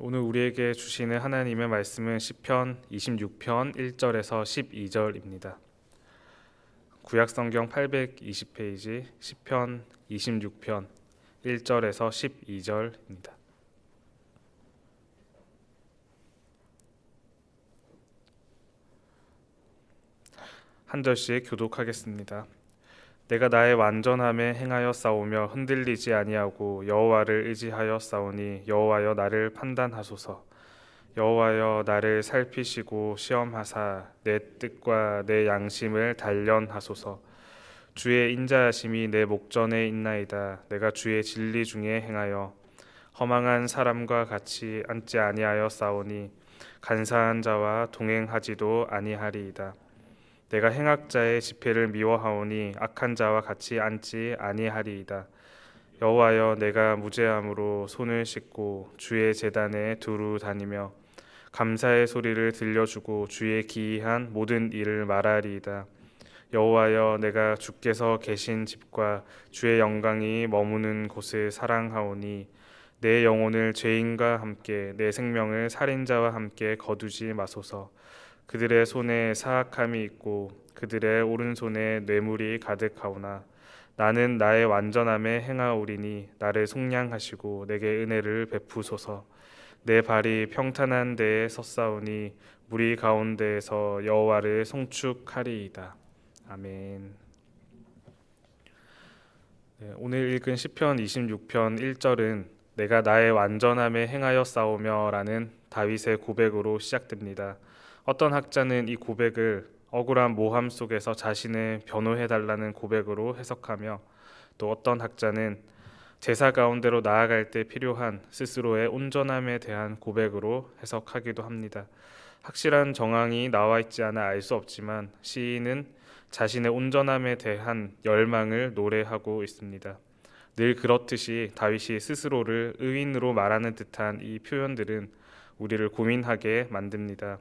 오늘 우리에게 주시는 하나님의 말씀은 시편 26편 1절에서 12절입니다. 구약 성경 820페이지 시편 26편 1절에서 12절입니다. 한 절씩 교독하겠습니다. 내가 나의 완전함에 행하여 싸우며 흔들리지 아니하고 여호와를 의지하여 싸우니 여호와여 나를 판단하소서. 여호와여 나를 살피시고 시험하사 내 뜻과 내 양심을 단련하소서. 주의 인자하심이 내 목전에 있나이다. 내가 주의 진리 중에 행하여 허망한 사람과 같이 앉지 아니하여 싸우니 간사한 자와 동행하지도 아니하리이다. 내가 행악자의 집회를 미워하오니 악한 자와 같이 앉지 아니하리이다. 여호와여 내가 무죄함으로 손을 씻고 주의 제단에 두루 다니며 감사의 소리를 들려주고 주의 기이한 모든 일을 말하리이다. 여호와여 내가 주께서 계신 집과 주의 영광이 머무는 곳을 사랑하오니 내 영혼을 죄인과 함께 내 생명을 살인자와 함께 거두지 마소서. 그들의 손에 사악함이 있고 그들의 오른손에 뇌물이 가득하오나 나는 나의 완전함에 행하오리니 나를 속량하시고 내게 은혜를 베푸소서. 내 발이 평탄한 데에 섰사오니 무리 가운데에서 여호와를 송축하리이다. 아멘. 오늘 읽은 시편 26편 1절은 내가 나의 완전함에 행하여 싸우며 라는 다윗의 고백으로 시작됩니다. 어떤 학자는 이 고백을 억울한 모함 속에서 자신을 변호해달라는 고백으로 해석하며 또 어떤 학자는 제사 가운데로 나아갈 때 필요한 스스로의 온전함에 대한 고백으로 해석하기도 합니다. 확실한 정황이 나와 있지 않아 알 수 없지만 시인은 자신의 온전함에 대한 열망을 노래하고 있습니다. 늘 그렇듯이 다윗이 스스로를 의인으로 말하는 듯한 이 표현들은 우리를 고민하게 만듭니다.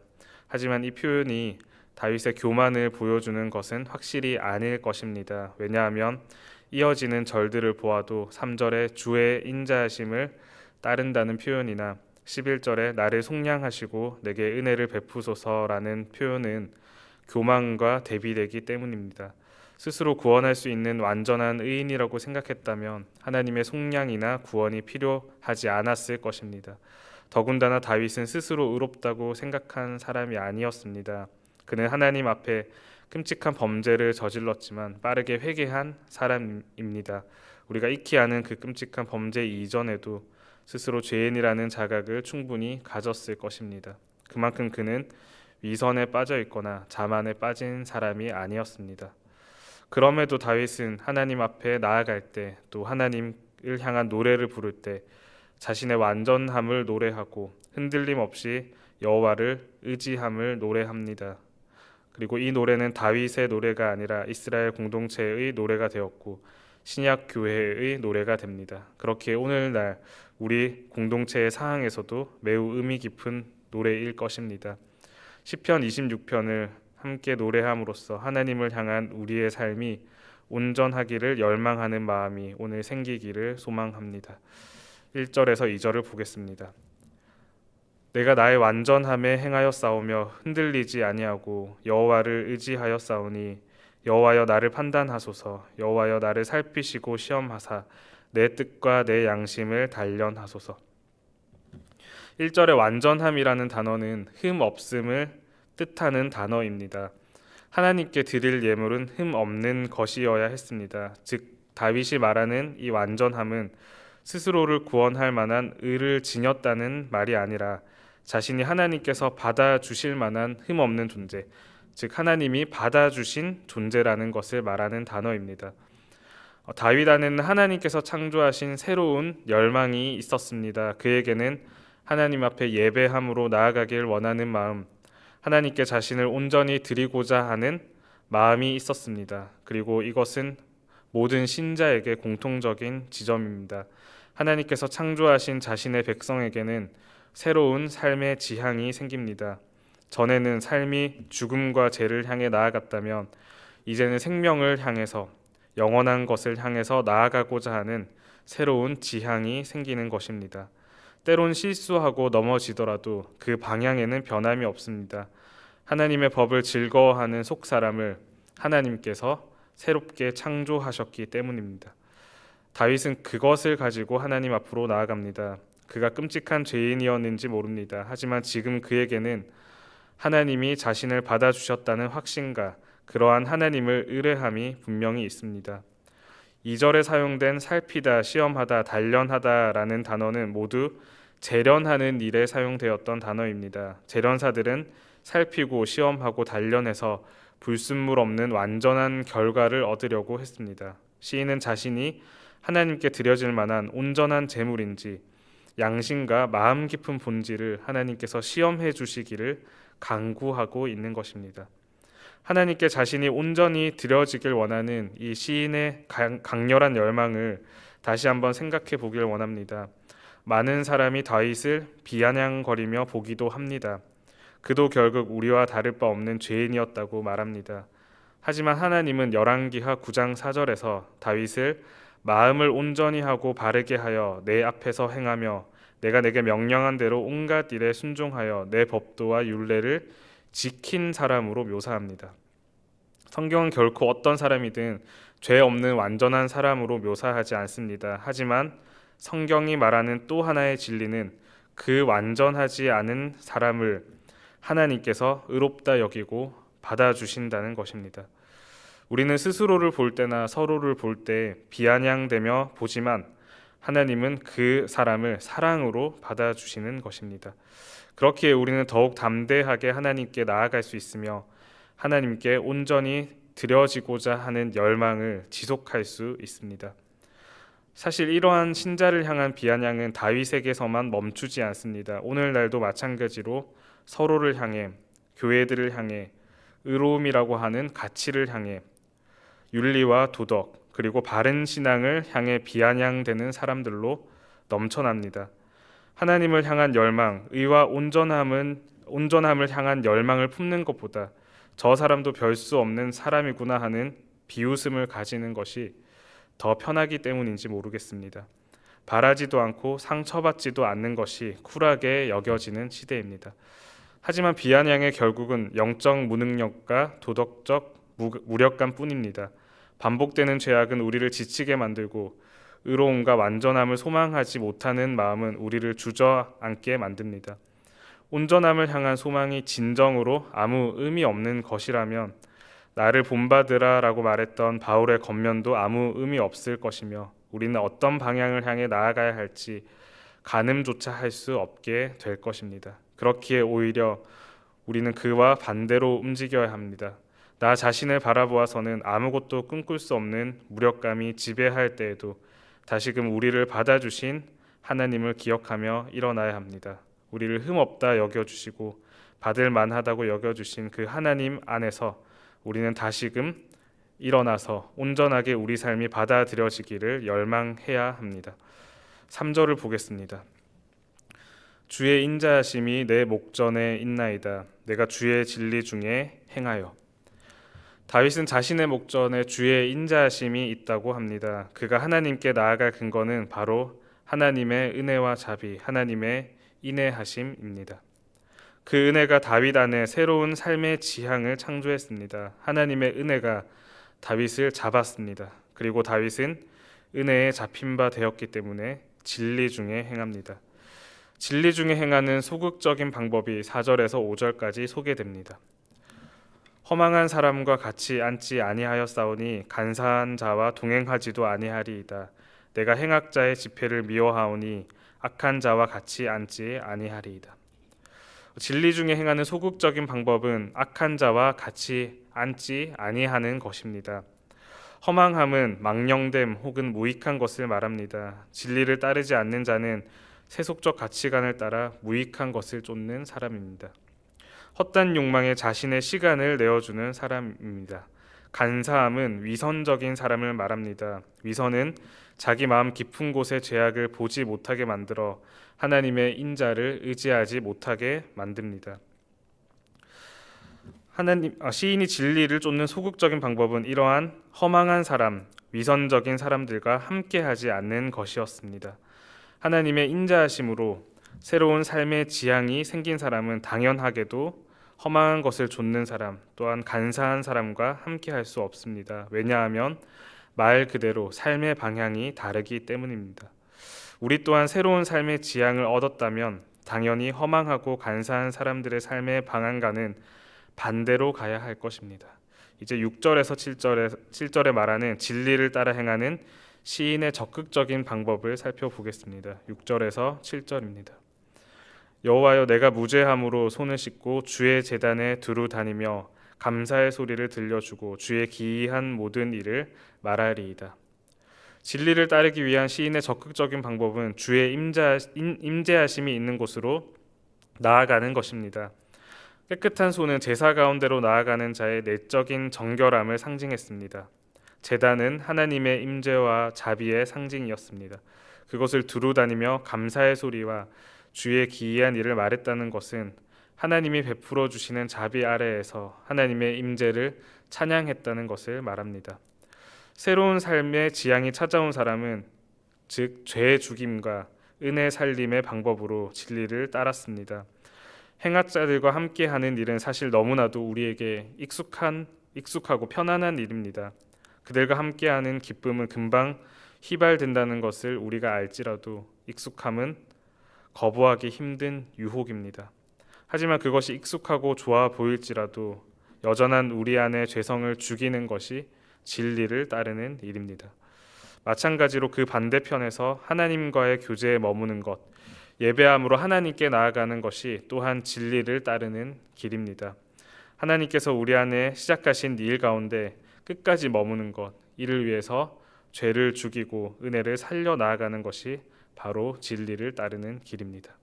하지만 이 표현이 다윗의 교만을 보여주는 것은 확실히 아닐 것입니다. 왜냐하면 이어지는 절들을 보아도 3절에 주의 인자하심을 따른다는 표현이나 11절에 나를 속량하시고 내게 은혜를 베푸소서라는 표현은 교만과 대비되기 때문입니다. 스스로 구원할 수 있는 완전한 의인이라고 생각했다면 하나님의 속량이나 구원이 필요하지 않았을 것입니다. 더군다나 다윗은 스스로 의롭다고 생각한 사람이 아니었습니다. 그는 하나님 앞에 끔찍한 범죄를 저질렀지만 빠르게 회개한 사람입니다. 우리가 익히 아는 그 끔찍한 범죄 이전에도 스스로 죄인이라는 자각을 충분히 가졌을 것입니다. 그만큼 그는 위선에 빠져 있거나 자만에 빠진 사람이 아니었습니다. 그럼에도 다윗은 하나님 앞에 나아갈 때 또 하나님을 향한 노래를 부를 때 자신의 완전함을 노래하고 흔들림 없이 여호와를 의지함을 노래합니다. 그리고 이 노래는 다윗의 노래가 아니라 이스라엘 공동체의 노래가 되었고 신약 교회의 노래가 됩니다. 그렇게 오늘날 우리 공동체의 상황에서도 매우 의미 깊은 노래일 것입니다. 시편 26편을 함께 노래함으로써 하나님을 향한 우리의 삶이 온전하기를 열망하는 마음이 오늘 생기기를 소망합니다. 1절에서 2절을 보겠습니다. 내가 나의 완전함에 행하여 싸우며 흔들리지 아니하고 여호와를 의지하여 싸우니 여호와여 나를 판단하소서. 여호와여 나를 살피시고 시험하사 내 뜻과 내 양심을 단련하소서. 1절의 완전함이라는 단어는 흠 없음을 뜻하는 단어입니다. 하나님께 드릴 예물은 흠 없는 것이어야 했습니다. 즉 다윗이 말하는 이 완전함은 스스로를 구원할 만한 의를 지녔다는 말이 아니라 자신이 하나님께서 받아주실 만한 흠 없는 존재, 즉 하나님이 받아주신 존재라는 것을 말하는 단어입니다. 다윗 안에는 하나님께서 창조하신 새로운 열망이 있었습니다. 그에게는 하나님 앞에 예배함으로 나아가길 원하는 마음, 하나님께 자신을 온전히 드리고자 하는 마음이 있었습니다. 그리고 이것은 모든 신자에게 공통적인 지점입니다. 하나님께서 창조하신 자신의 백성에게는 새로운 삶의 지향이 생깁니다. 전에는 삶이 죽음과 죄를 향해 나아갔다면 이제는 생명을 향해서 영원한 것을 향해서 나아가고자 하는 새로운 지향이 생기는 것입니다. 때론 실수하고 넘어지더라도 그 방향에는 변함이 없습니다. 하나님의 법을 즐거워하는 속사람을 하나님께서 새롭게 창조하셨기 때문입니다. 다윗은 그것을 가지고 하나님 앞으로 나아갑니다. 그가 끔찍한 죄인이었는지 모릅니다. 하지만 지금 그에게는 하나님이 자신을 받아주셨다는 확신과 그러한 하나님을 의뢰함이 분명히 있습니다. 2절에 사용된 살피다, 시험하다, 단련하다라는 단어는 모두 재련하는 일에 사용되었던 단어입니다. 재련사들은 살피고 시험하고 단련해서 불순물 없는 완전한 결과를 얻으려고 했습니다. 시인은 자신이 하나님께 드려질 만한 온전한 제물인지 양심과 마음 깊은 본질을 하나님께서 시험해 주시기를 간구하고 있는 것입니다. 하나님께 자신이 온전히 드려지길 원하는 이 시인의 강렬한 열망을 다시 한번 생각해 보길 원합니다. 많은 사람이 다윗을 비아냥거리며 보기도 합니다. 그도 결국 우리와 다를 바 없는 죄인이었다고 말합니다. 하지만 하나님은 열왕기하 9장 4절에서 다윗을 마음을 온전히 하고 바르게 하여 내 앞에서 행하며 내가 내게 명령한 대로 온갖 일에 순종하여 내 법도와 율례를 지킨 사람으로 묘사합니다. 성경은 결코 어떤 사람이든 죄 없는 완전한 사람으로 묘사하지 않습니다. 하지만 성경이 말하는 또 하나의 진리는 그 완전하지 않은 사람을 하나님께서 의롭다 여기고 받아주신다는 것입니다. 우리는 스스로를 볼 때나 서로를 볼 때 비아냥대며 보지만 하나님은 그 사람을 사랑으로 받아주시는 것입니다. 그렇기에 우리는 더욱 담대하게 하나님께 나아갈 수 있으며 하나님께 온전히 드려지고자 하는 열망을 지속할 수 있습니다. 사실 이러한 신자를 향한 비아냥은 다윗에게서만 멈추지 않습니다. 오늘날도 마찬가지로 서로를 향해, 교회들을 향해, 의로움이라고 하는 가치를 향해, 윤리와 도덕 그리고 바른 신앙을 향해 비아냥대는 사람들로 넘쳐납니다. 하나님을 향한 열망, 의와 온전함을 향한 열망을 품는 것보다 저 사람도 별 수 없는 사람이구나 하는 비웃음을 가지는 것이 더 편하기 때문인지 모르겠습니다. 바라지도 않고 상처받지도 않는 것이 쿨하게 여겨지는 시대입니다. 하지만 비아냥의 결국은 영적 무능력과 도덕적 무력감뿐입니다. 반복되는 죄악은 우리를 지치게 만들고 의로움과 완전함을 소망하지 못하는 마음은 우리를 주저앉게 만듭니다. 온전함을 향한 소망이 진정으로 아무 의미 없는 것이라면 나를 본받으라 라고 말했던 바울의 겉면도 아무 의미 없을 것이며 우리는 어떤 방향을 향해 나아가야 할지 가늠조차 할 수 없게 될 것입니다. 그렇기에 오히려 우리는 그와 반대로 움직여야 합니다. 나 자신을 바라보아서는 아무것도 꿈꿀 수 없는 무력감이 지배할 때에도 다시금 우리를 받아주신 하나님을 기억하며 일어나야 합니다. 우리를 흠없다 여겨주시고 받을 만하다고 여겨주신 그 하나님 안에서 우리는 다시금 일어나서 온전하게 우리 삶이 받아들여지기를 열망해야 합니다. 3절을 보겠습니다. 주의 인자하심이 내 목전에 있나이다. 내가 주의 진리 중에 행하여. 다윗은 자신의 목전에 주의 인자하심이 있다고 합니다. 그가 하나님께 나아갈 근거는 바로 하나님의 은혜와 자비, 하나님의 인내하심입니다. 그 은혜가 다윗 안에 새로운 삶의 지향을 창조했습니다. 하나님의 은혜가 다윗을 잡았습니다. 그리고 다윗은 은혜에 잡힌 바 되었기 때문에 진리 중에 행합니다. 진리 중에 행하는 소극적인 방법이 4절에서 5절까지 소개됩니다. 허망한 사람과 같이 앉지 아니하였사오니 간사한 자와 동행하지도 아니하리이다. 내가 행악자의 집회를 미워하오니 악한 자와 같이 앉지 아니하리이다. 진리 중에 행하는 소극적인 방법은 악한 자와 같이 앉지 아니하는 것입니다. 허망함은 망령됨 혹은 무익한 것을 말합니다. 진리를 따르지 않는 자는 세속적 가치관을 따라 무익한 것을 쫓는 사람입니다. 헛된 욕망에 자신의 시간을 내어주는 사람입니다. 간사함은 위선적인 사람을 말합니다. 위선은 자기 마음 깊은 곳의 죄악을 보지 못하게 만들어 하나님의 인자를 의지하지 못하게 만듭니다. 시인이 진리를 쫓는 소극적인 방법은 이러한 허망한 사람, 위선적인 사람들과 함께하지 않는 것이었습니다. 하나님의 인자하심으로 새로운 삶의 지향이 생긴 사람은 당연하게도 허망한 것을 좇는 사람 또한 간사한 사람과 함께 할 수 없습니다. 왜냐하면 말 그대로 삶의 방향이 다르기 때문입니다. 우리 또한 새로운 삶의 지향을 얻었다면 당연히 허망하고 간사한 사람들의 삶의 방향과는 반대로 가야 할 것입니다. 이제 6절에서 7절에 말하는 진리를 따라 행하는 시인의 적극적인 방법을 살펴보겠습니다. 6절에서 7절입니다. 여호와여, 내가 무죄함으로 손을 씻고 주의 제단에 두루 다니며 감사의 소리를 들려주고 주의 기이한 모든 일을 말하리이다. 진리를 따르기 위한 시인의 적극적인 방법은 주의 임재하심이 있는 곳으로 나아가는 것입니다. 깨끗한 손은 제사 가운데로 나아가는 자의 내적인 정결함을 상징했습니다. 제단은 하나님의 임재와 자비의 상징이었습니다. 그것을 두루 다니며 감사의 소리와 주의 기이한 일을 말했다는 것은 하나님이 베풀어 주시는 자비 아래에서 하나님의 임재를 찬양했다는 것을 말합니다. 새로운 삶의 지향이 찾아온 사람은 즉 죄 죽임과 은혜 살림의 방법으로 진리를 따랐습니다. 행악자들과 함께하는 일은 사실 너무나도 우리에게 익숙하고 편안한 일입니다. 그들과 함께하는 기쁨은 금방 휘발된다는 것을 우리가 알지라도 익숙함은 거부하기 힘든 유혹입니다. 하지만 그것이 익숙하고 좋아 보일지라도 여전한 우리 안의 죄성을 죽이는 것이 진리를 따르는 일입니다. 마찬가지로 그 반대편에서 하나님과의 교제에 머무는 것, 예배함으로 하나님께 나아가는 것이 또한 진리를 따르는 길입니다. 하나님께서 우리 안에 시작하신 일 가운데 끝까지 머무는 것, 이를 위해서 죄를 죽이고 은혜를 살려 나아가는 것이 바로 진리를 따르는 길입니다.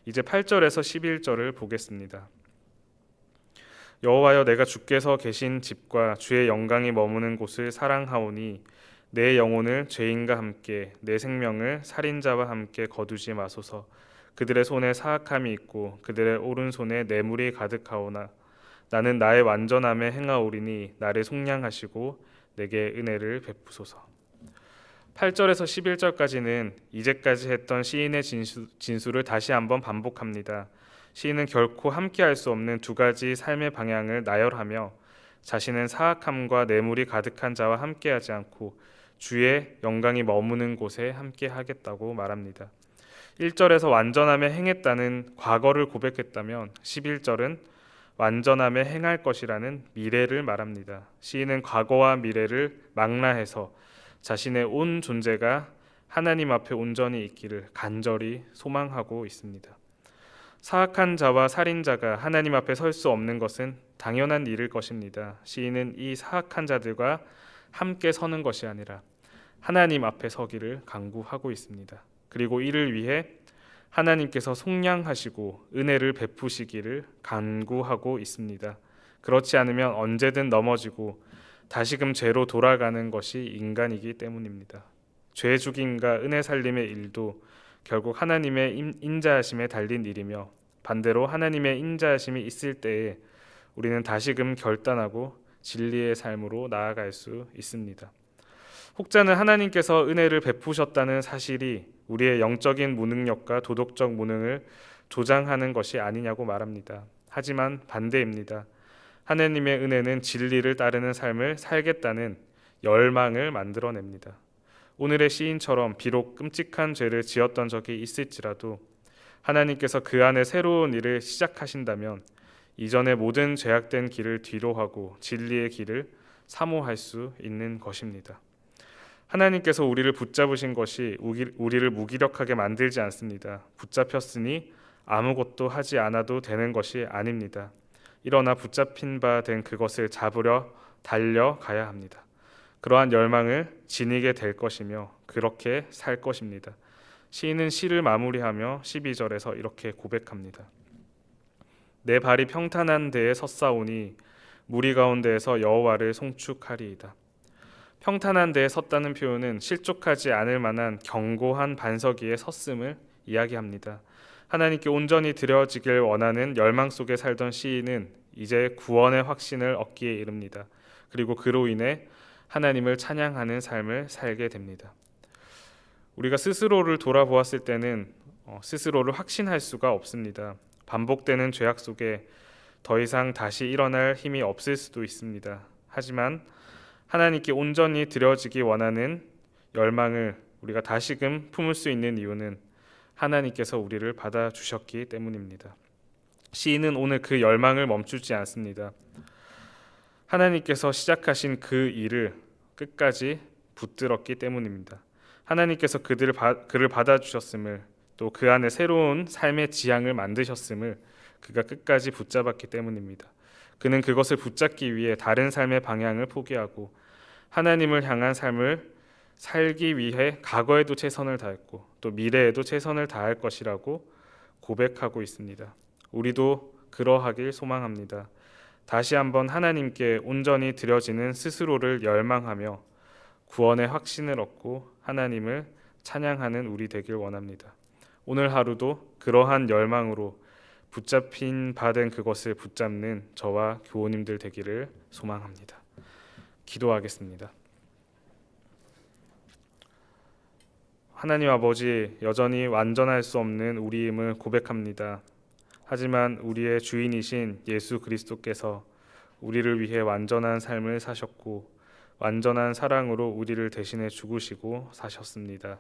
이제 8절에서 11절을 보겠습니다. 여호와여, 내가 주께서 계신 집과 주의 영광이 머무는 곳을 사랑하오니 내 영혼을 죄인과 함께 내 생명을 살인자와 함께 거두지 마소서. 그들의 손에 사악함이 있고 그들의 오른손에 뇌물이 가득하오나 나는 나의 완전함에 행하오리니 나를 속량하시고 내게 은혜를 베푸소서. 8절에서 11절까지는 이제까지 했던 시인의 진술을 다시 한번 반복합니다. 시인은 결코 함께할 수 없는 두 가지 삶의 방향을 나열하며 자신은 사악함과 뇌물이 가득한 자와 함께하지 않고 주의 영광이 머무는 곳에 함께하겠다고 말합니다. 1절에서 완전함에 행했다는 과거를 고백했다면 11절은 완전함에 행할 것이라는 미래를 말합니다. 시인은 과거와 미래를 망라해서 자신의 온 존재가 하나님 앞에 온전히 있기를 간절히 소망하고 있습니다. 사악한 자와 살인자가 하나님 앞에 설 수 없는 것은 당연한 일일 것입니다. 시인은 이 사악한 자들과 함께 서는 것이 아니라 하나님 앞에 서기를 간구하고 있습니다. 그리고 이를 위해 하나님께서 속량하시고 은혜를 베푸시기를 간구하고 있습니다. 그렇지 않으면 언제든 넘어지고 다시금 죄로 돌아가는 것이 인간이기 때문입니다. 죄 죽임과 은혜 살림의 일도 결국 하나님의 인자하심에 달린 일이며 반대로 하나님의 인자하심이 있을 때에 우리는 다시금 결단하고 진리의 삶으로 나아갈 수 있습니다. 혹자는 하나님께서 은혜를 베푸셨다는 사실이 우리의 영적인 무능력과 도덕적 무능을 조장하는 것이 아니냐고 말합니다. 하지만 반대입니다. 하나님의 은혜는 진리를 따르는 삶을 살겠다는 열망을 만들어냅니다. 오늘의 시인처럼 비록 끔찍한 죄를 지었던 적이 있을지라도 하나님께서 그 안에 새로운 일을 시작하신다면 이전의 모든 죄악된 길을 뒤로하고 진리의 길을 사모할 수 있는 것입니다. 하나님께서 우리를 붙잡으신 것이 우리를 무기력하게 만들지 않습니다. 붙잡혔으니 아무것도 하지 않아도 되는 것이 아닙니다. 일어나 붙잡힌 바 된 그것을 잡으려 달려가야 합니다. 그러한 열망을 지니게 될 것이며 그렇게 살 것입니다. 시인은 시를 마무리하며 12절에서 이렇게 고백합니다. 내 발이 평탄한 데에 섰사오니 무리 가운데에서 여호와를 송축하리이다. 평탄한 데에 섰다는 표현은 실족하지 않을 만한 견고한 반석 위에 섰음을 이야기합니다. 하나님께 온전히 드려지길 원하는 열망 속에 살던 시인은 이제 구원의 확신을 얻기에 이릅니다. 그리고 그로 인해 하나님을 찬양하는 삶을 살게 됩니다. 우리가 스스로를 돌아보았을 때는 스스로를 확신할 수가 없습니다. 반복되는 죄악 속에 더 이상 다시 일어날 힘이 없을 수도 있습니다. 하지만 하나님께 온전히 드려지기 원하는 열망을 우리가 다시금 품을 수 있는 이유는 하나님께서 우리를 받아주셨기 때문입니다. 시인은 오늘 그 열망을 멈추지 않습니다. 하나님께서 시작하신 그 일을 끝까지 붙들었기 때문입니다. 하나님께서 그를 받아주셨음을, 또 그 안에 새로운 삶의 지향을 만드셨음을 그가 끝까지 붙잡았기 때문입니다. 그는 그것을 붙잡기 위해 다른 삶의 방향을 포기하고 하나님을 향한 삶을 살기 위해 과거에도 최선을 다했고 또 미래에도 최선을 다할 것이라고 고백하고 있습니다. 우리도 그러하길 소망합니다. 다시 한번 하나님께 온전히 드려지는 스스로를 열망하며 구원의 확신을 얻고 하나님을 찬양하는 우리 되길 원합니다. 오늘 하루도 그러한 열망으로 붙잡힌 바 된 그것을 붙잡는 저와 교우님들 되기를 소망합니다. 기도하겠습니다. 하나님 아버지, 여전히 완전할 수 없는 우리임을 고백합니다. 하지만 우리의 주인이신 예수 그리스도께서 우리를 위해 완전한 삶을 사셨고 완전한 사랑으로 우리를 대신해 죽으시고 사셨습니다.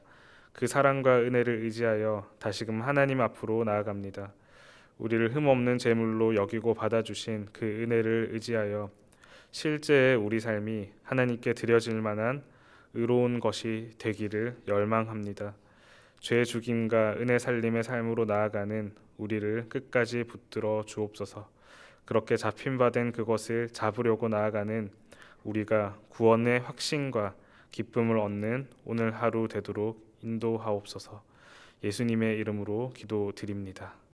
그 사랑과 은혜를 의지하여 다시금 하나님 앞으로 나아갑니다. 우리를 흠없는 제물로 여기고 받아주신 그 은혜를 의지하여 실제의 우리 삶이 하나님께 드려질 만한 의로운 것이 되기를 열망합니다. 죄 죽임과 은혜 살림의 삶으로 나아가는 우리를 끝까지 붙들어 주옵소서. 그렇게 잡힌 바 된 그것을 잡으려고 나아가는 우리가 구원의 확신과 기쁨을 얻는 오늘 하루 되도록 인도하옵소서. 예수님의 이름으로 기도드립니다.